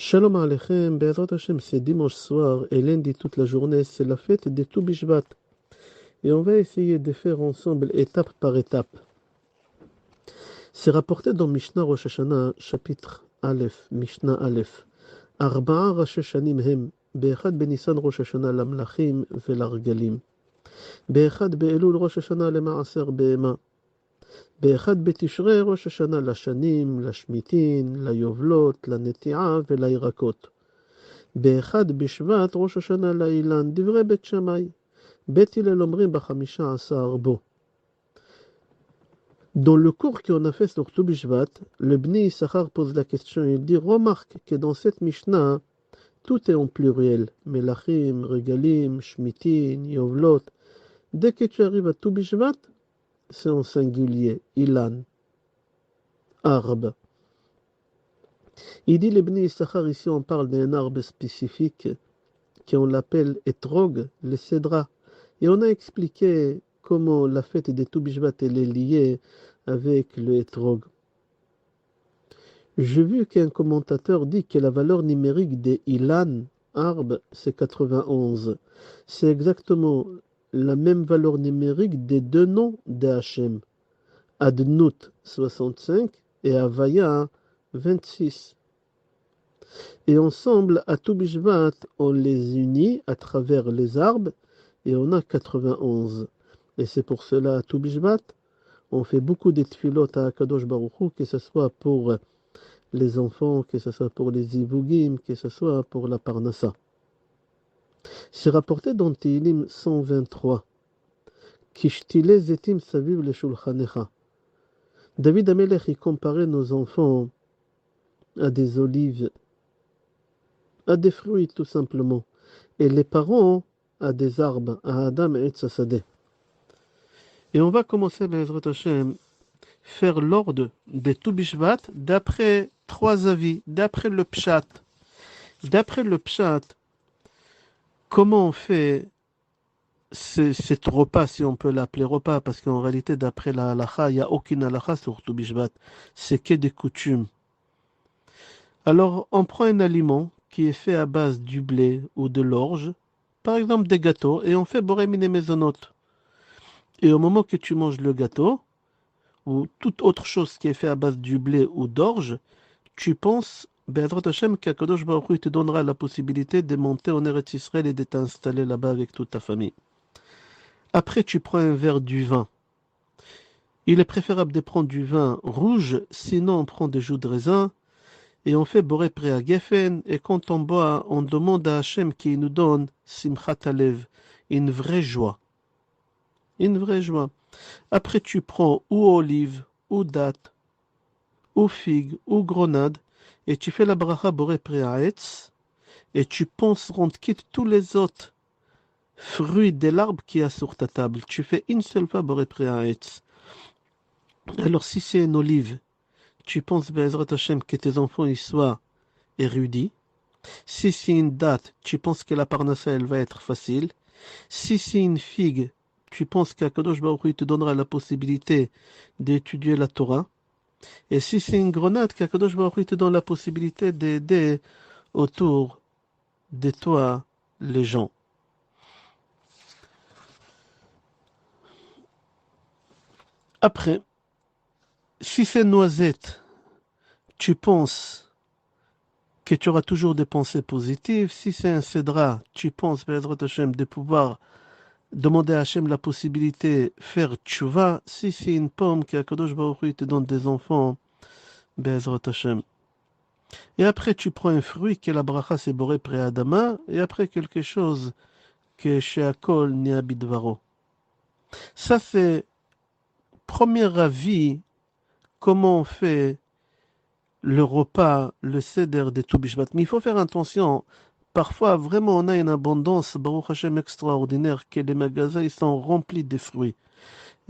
Shalom Aleichem, Be'ezrat Hashem, c'est dimanche soir et lundi toute la journée, c'est la fête des Tou Bishvat. Et on va essayer de faire ensemble étape par étape. C'est rapporté dans Mishnah Rosh Hashanah, chapitre Aleph, Mishnah Aleph. Arba'a Rosh Hashanim hem, Be'echad Benisan Rosh Hashanah lamlachim ve'largalim. Be'echad Be'elul Rosh Hashanah lema'aser be'ema. Be'echad Betishrei Rosh Hashanah לשנים, לשמיטין, ליובלות, לנטיעה ולירקות. באחד בשבט ראש השנה לאילן, דברי בית שמאי. בית הלל אומרים ב15 בו. Dans le cours qu'on a fait sur Tou Bishvat, le Bni Issachar pose la question, il dit, remarque que dans cette Mishnah, tout est en pluriel. Melachim, Regalim, Shmitin, Yovlot. Dès que tu arrives à Tou Bishvat, c'est en singulier. Ilan. Arbre. Il dit, le Bni Issachar, ici on parle d'un arbre spécifique qu'on l'appelle Etrog, le cédra. Et on a expliqué comment la fête des Tou Bishvat est liée avec le Etrog. J'ai vu qu'un commentateur dit que la valeur numérique des Ilan, arbre, c'est 91. C'est exactement la même valeur numérique des deux noms de Hachem. Adnout, 65, et Havaya, 26. Et ensemble, à Tou Bishvat, on les unit à travers les arbres et on a 91. Et c'est pour cela, à Tou Bishvat, on fait beaucoup de tfilot à Akadosh Baruch Hu, que ce soit pour les enfants, que ce soit pour les zivugim, que ce soit pour la parnassa. C'est rapporté dans Tehillim 123. Kishtile zetim saviv le shulchanecha. David Amelech y comparait nos enfants à des olives, à des fruits tout simplement, et les parents à des arbres, à Adam et Tzasadeh. Et on va commencer, Be'ezrat Hashem, faire l'ordre des Tou Bishvat d'après trois avis, d'après le Pshat. D'après le Pshat, comment on fait cet repas, si on peut l'appeler repas, parce qu'en réalité, d'après la halakha, il n'y a aucune halakha sur Tou Bishvat, c'est que des coutumes. Alors, on prend un aliment qui est fait à base du blé ou de l'orge, par exemple des gâteaux, et on fait boré mine maisonot. Et au moment que tu manges le gâteau, ou toute autre chose qui est fait à base du blé ou d'orge, tu penses, Be'ezrat Hashem, qu'Akadosh Baruch Hu te donnera la possibilité de monter en Eretz Israël et de t'installer là-bas avec toute ta famille. Après, tu prends un verre du vin. Il est préférable de prendre du vin rouge, sinon on prend des jus de raisin, et on fait boré pré à Geffen, et quand on boit, on demande à Hachem qui nous donne Simchat Alev, une vraie joie. Une vraie joie. Après, tu prends ou olive, ou date, ou figue, ou grenade, et tu fais la bracha boré pré à Etz, et tu penses rendre quitte tous les autres fruits de l'arbre qui y a sur ta table. Tu fais une seule fois boré pré à Etz. Alors, si c'est une olive, tu penses, Be'ezrat Hashem, que tes enfants y soient érudits. Si c'est une date, tu penses que la parnassa, elle va être facile. Si c'est une figue, tu penses qu'Akadosh Baruch Hu te donnera la possibilité d'étudier la Torah. Et si c'est une grenade, qu'Akadosh Baruch Hu te donne la possibilité d'aider autour de toi les gens. Après, si c'est noisette, tu penses que tu auras toujours des pensées positives. Si c'est un cédra, tu penses, Be'ezrat Hashem, de pouvoir demander à Hachem la possibilité de faire tchouva. Si c'est une pomme, qu'Akadosh Baruch Hu te donne des enfants, Be'ezrat Hashem. Et après, tu prends un fruit que la bracha c'est boré pré Adama, et après quelque chose que chez Akol ni Abidvaro. Ça, c'est premier avis, comment on fait le repas, le seder des Tou Bishvat. Mais il faut faire attention. Parfois, vraiment, on a une abondance, Baruch Hashem, extraordinaire, que les magasins ils sont remplis de fruits.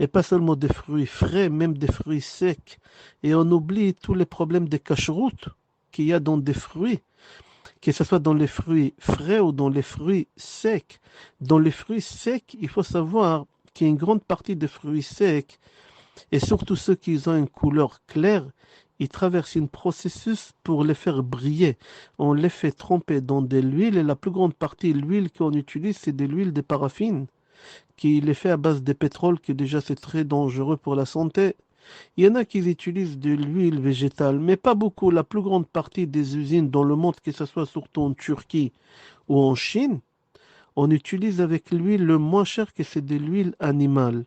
Et pas seulement des fruits frais, même des fruits secs. Et on oublie tous les problèmes de cacheroute qu'il y a dans des fruits, que ce soit dans les fruits frais ou dans les fruits secs. Dans les fruits secs, il faut savoir qu'il y a une grande partie des fruits secs, et surtout ceux qui ont une couleur claire, ils traversent un processus pour les faire briller. On les fait tremper dans de l'huile et la plus grande partie de l'huile qu'on utilise, c'est de l'huile de paraffine qui est fait à base de pétrole, qui déjà c'est très dangereux pour la santé. Il y en a qui utilisent de l'huile végétale, mais pas beaucoup. La plus grande partie des usines dans le monde, que ce soit surtout en Turquie ou en Chine, on utilise avec l'huile le moins cher que c'est de l'huile animale.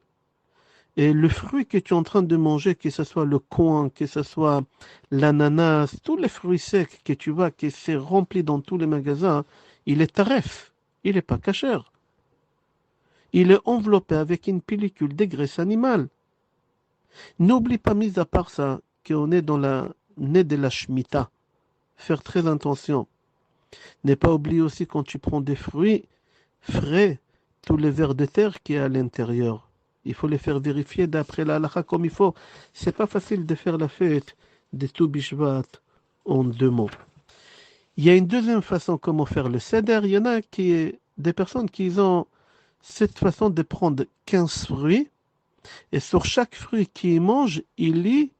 Et le fruit que tu es en train de manger, que ce soit le coin, que ce soit l'ananas, tous les fruits secs que tu vois, que c'est rempli dans tous les magasins, il est taref, il n'est pas cachère. Il est enveloppé avec une pellicule de graisse animale. N'oublie pas, mis à part ça, qu'on est dans la nez de la Shemitah. Faire très attention. Ne pas oublier aussi quand tu prends des fruits frais, tous les vers de terre qui est à l'intérieur. Il faut les faire vérifier d'après la halakha comme il faut. C'est pas facile de faire la fête de tout Bishvat en 2 mots. Il y a une deuxième façon comment faire le seder. Il y en a des personnes qui ont cette façon de prendre 15 fruits et sur chaque fruit qu'ils mangent, il lit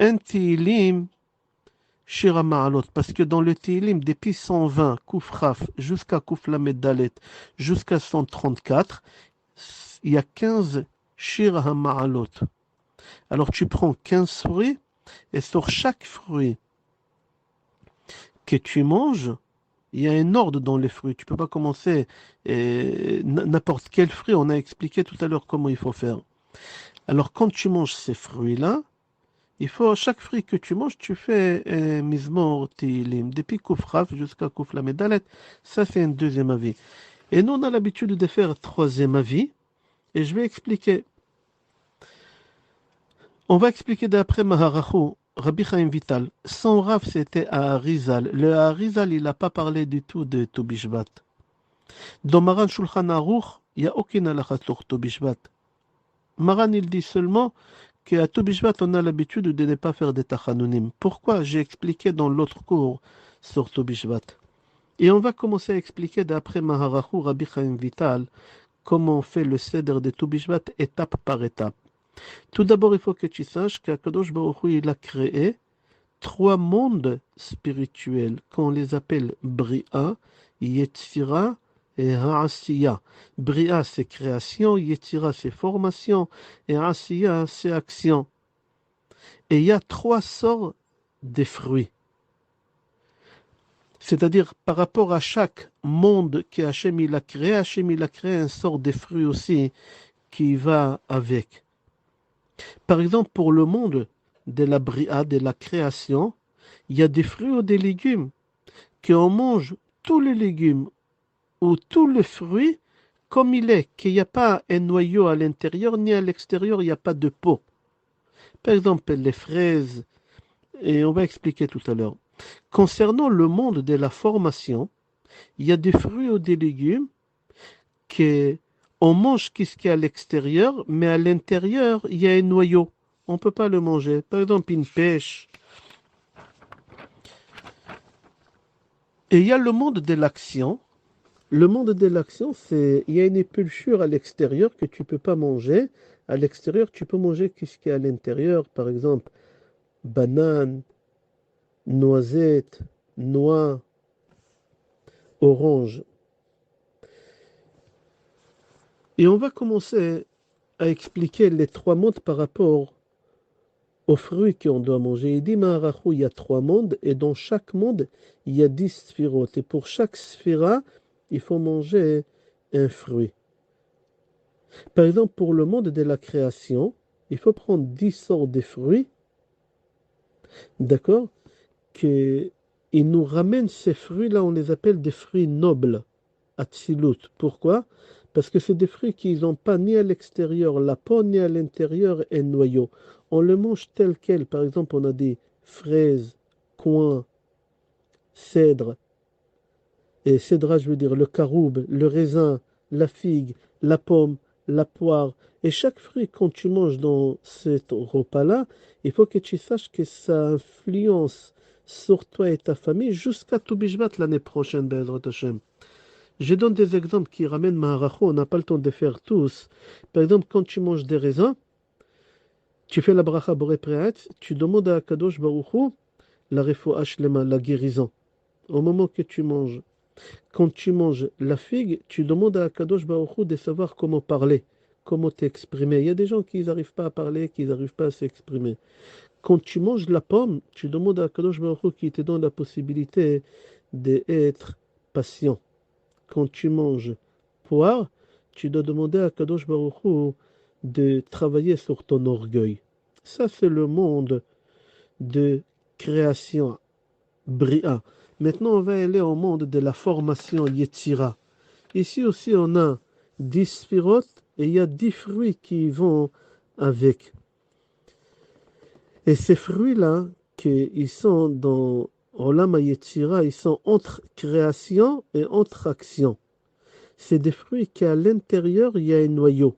un Tehillim Shira Ma'alot. Parce que dans le Tehillim, depuis 120, Kouf Raf, jusqu'à Kouf Lamed Dalet, jusqu'à 134, il y a 15 Shira Ma'alot. Alors tu prends 15 fruits et sur chaque fruit que tu manges, il y a un ordre dans les fruits. Tu ne peux pas commencer n'importe quel fruit. On a expliqué tout à l'heure comment il faut faire. Alors, quand tu manges ces fruits-là, il faut, chaque fruit que tu manges, tu fais Mizmor Tehillim, depuis Kouf Raf jusqu'à Kouf Lamed Dalet. Ça, c'est un deuxième avis. Et nous, on a l'habitude de faire un troisième avis. Et je vais expliquer. On va expliquer d'après Maharachu, Rabbi Chaim Vital. Son Rav, c'était à Harizal. Le Harizal, il n'a pas parlé du tout de Toubishvat. Dans Maran Shulchan Aruch, il n'y a aucune halakha sur Toubishvat. Maran, il dit seulement qu'à Toubishvat, on a l'habitude de ne pas faire des tachanunim. Pourquoi? J'ai expliqué dans l'autre cours sur Toubishvat. Et on va commencer à expliquer d'après Maharachu, Rabbi Chaim Vital, comment on fait le seder de Toubishvat étape par étape. Tout d'abord, il faut que tu saches qu'Akadosh Baruch Hu, il a créé 3 mondes spirituels qu'on les appelle Bria, Yetzira et Haasiya. Bria, c'est création, Yetzira, c'est formation, et Haasiya, c'est action. Et il y a 3 sortes de fruits. C'est-à-dire, par rapport à chaque monde que Hachem il a créé un sort de fruits aussi qui va avec. Par exemple, pour le monde de la Bria, de la création, il y a des fruits ou des légumes qu'on mange tous les légumes ou tous les fruits comme il est, qu'il n'y a pas un noyau à l'intérieur ni à l'extérieur, il n'y a pas de peau. Par exemple, les fraises, et on va expliquer tout à l'heure. Concernant le monde de la formation, il y a des fruits ou des légumes qu'on mange ce qui est à l'extérieur, mais à l'intérieur, il y a un noyau. On ne peut pas le manger. Par exemple, une pêche. Et il y a le monde de l'action. Le monde de l'action, c'est il y a une épulchure à l'extérieur que tu ne peux pas manger. À l'extérieur, tu peux manger ce qui est à l'intérieur. Par exemple, banane, noisette, noix, orange. Et on va commencer à expliquer les 3 mondes par rapport aux fruits qu'on doit manger. Il dit Maharachu, il y a 3 mondes et dans chaque monde, il y a 10 sphirotes. Et pour chaque sphira, il faut manger un fruit. Par exemple, pour le monde de la création, il faut prendre 10 sortes de fruits, d'accord, que il nous ramène ces fruits-là, on les appelle des fruits nobles, Atzilut. Pourquoi? Parce que c'est des fruits qui n'ont pas ni à l'extérieur la peau, ni à l'intérieur un noyau. On le mange tel quel. Par exemple, on a des fraises, coings, cèdre. Et cèdre, je veux dire le caroube, le raisin, la figue, la pomme, la poire. Et chaque fruit, quand tu manges dans ce repas-là, il faut que tu saches que ça influence sur toi et ta famille jusqu'à Toubishvat l'année prochaine, Be'ezrat Hashem. Je donne des exemples qui ramènent Maharacho, on n'a pas le temps de faire tous. Par exemple, quand tu manges des raisins, Tu fais la bracha Boré Pre'etz, tu demandes à Kadosh Baruch Hu la refoua shlema, la guérison, au moment que tu manges. Quand tu manges la figue, tu demandes à Kadosh Baruch Hu de savoir comment parler, comment t'exprimer. Il y a des gens qui n'arrivent pas à parler, qui n'arrivent pas à s'exprimer. Quand tu manges la pomme, tu demandes à Kadosh Baruch Hu qui te donne la possibilité d'être patient. Quand tu manges poire, tu dois demander à Kadosh Baruch Hu de travailler sur ton orgueil. Ça, c'est le monde de création, Bria. Maintenant, on va aller au monde de la formation Yetzira. Ici aussi, on a 10 sphirotes et il y a 10 fruits qui vont avec. Et ces fruits-là, ils sont dans Olam Yetzira, ils sont entre création et entre action. C'est des fruits qui, à l'intérieur, il y a un noyau,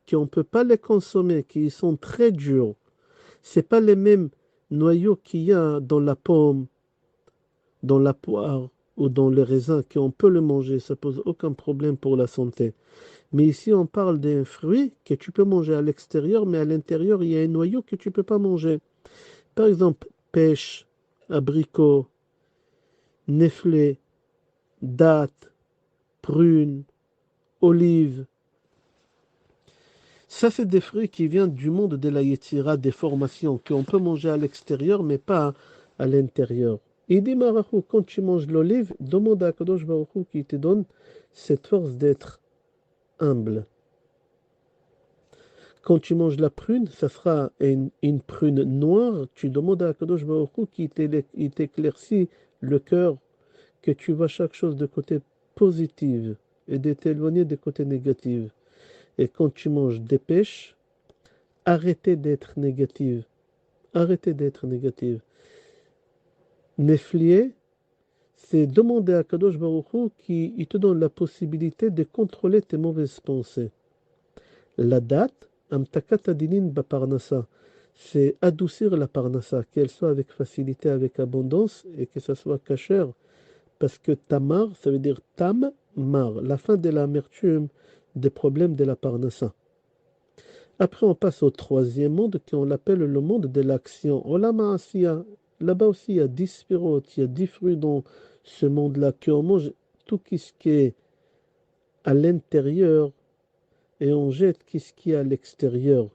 qu'on ne peut pas les consommer, qui sont très durs. Ce pas les mêmes noyaux qu'il y a dans la pomme, dans la poire ou dans le raisin, qu'on peut le manger, ça pose aucun problème pour la santé. Mais ici, on parle d'un fruit que tu peux manger à l'extérieur, mais à l'intérieur, il y a un noyau que tu ne peux pas manger. Par exemple, pêche, abricot, néflé, date, prune, olive. Ça, c'est des fruits qui viennent du monde de la Yetzira, des formations, qu'on peut manger à l'extérieur, mais pas à l'intérieur. Il dit, Marachou, quand tu manges l'olive, demande à Kadosh Baruch Hu qui te donne cette force d'être humble. Quand tu manges la prune, ça sera une prune noire. Tu demandes à Kadosh Baruch Hu qui t'éclaircit le cœur, que tu vois chaque chose de côté positif et de t'éloigner des côtés négatifs. Et quand tu manges des pêches, arrêtez d'être négative. Arrêtez d'être négative. Néflier, c'est demander à Kadosh Baruch Hu qui te donne la possibilité de contrôler tes mauvaises pensées. La date, amtakat adinin baparnasa, c'est adoucir la parnassa, qu'elle soit avec facilité, avec abondance et que ça soit cachère. Parce que tamar, ça veut dire tam, mar, la fin de l'amertume, des problèmes de la parnassa. Après, on passe au troisième monde, qu'on appelle le monde de l'action. Olam Asiya. Là-bas aussi, il y a 10 sphirotes, il y a 10 fruits dans ce monde-là, qu'on mange tout ce qui est à l'intérieur et on jette ce qui est à l'extérieur.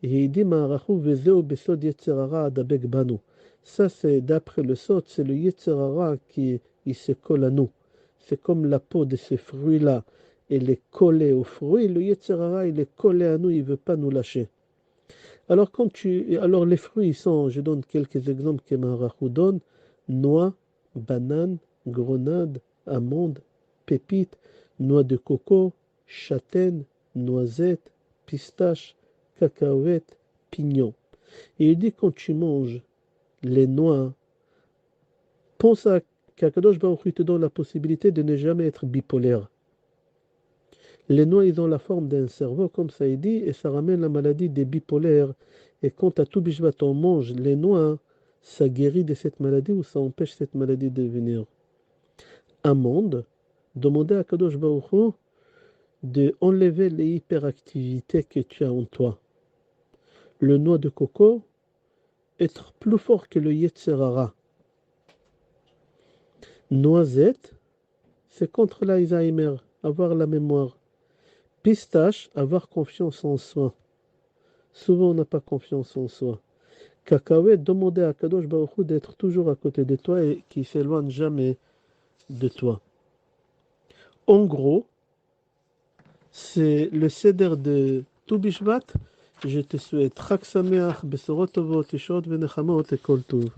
Et il dit, Ma'arachu vezeo besod yetzerara adabek banu. Ça, c'est d'après le sot, c'est le yetzerara qui il se colle à nous. C'est comme la peau de ces fruits-là. Elle est collée aux fruits. Le yetzerara, il est collé à nous, il ne veut pas nous lâcher. Alors les fruits sont, je donne quelques exemples que Maharachu donne, noix, bananes, grenades, amandes, pépites, noix de coco, châtaignes, noisettes, pistaches, cacahuètes, pignons. Et il dit quand tu manges les noix, pense à qu'Akadosh Baruch Hu te donne la possibilité de ne jamais être bipolaire. Les noix, ils ont la forme d'un cerveau, comme ça il dit, et ça ramène la maladie des bipolaires. Et quand à tout bishvat on mange les noix, ça guérit de cette maladie ou ça empêche cette maladie de venir. Amande, demandez à Kadosh Baruch Hu de enlever les hyperactivités que tu as en toi. Le noix de coco, être plus fort que le Yetzerara. Noisette, c'est contre l'Alzheimer, avoir la mémoire. Pistache, avoir confiance en soi. Souvent, on n'a pas confiance en soi. Cacahuète, demander à Kadosh Baruch Hu d'être toujours à côté de toi et qu'il ne s'éloigne jamais de toi. En gros, c'est le seder de Tu Bishvat. Je te souhaite Chag Sameach, Besorot Tovot, Yeshua Venechamot et Kol Tov.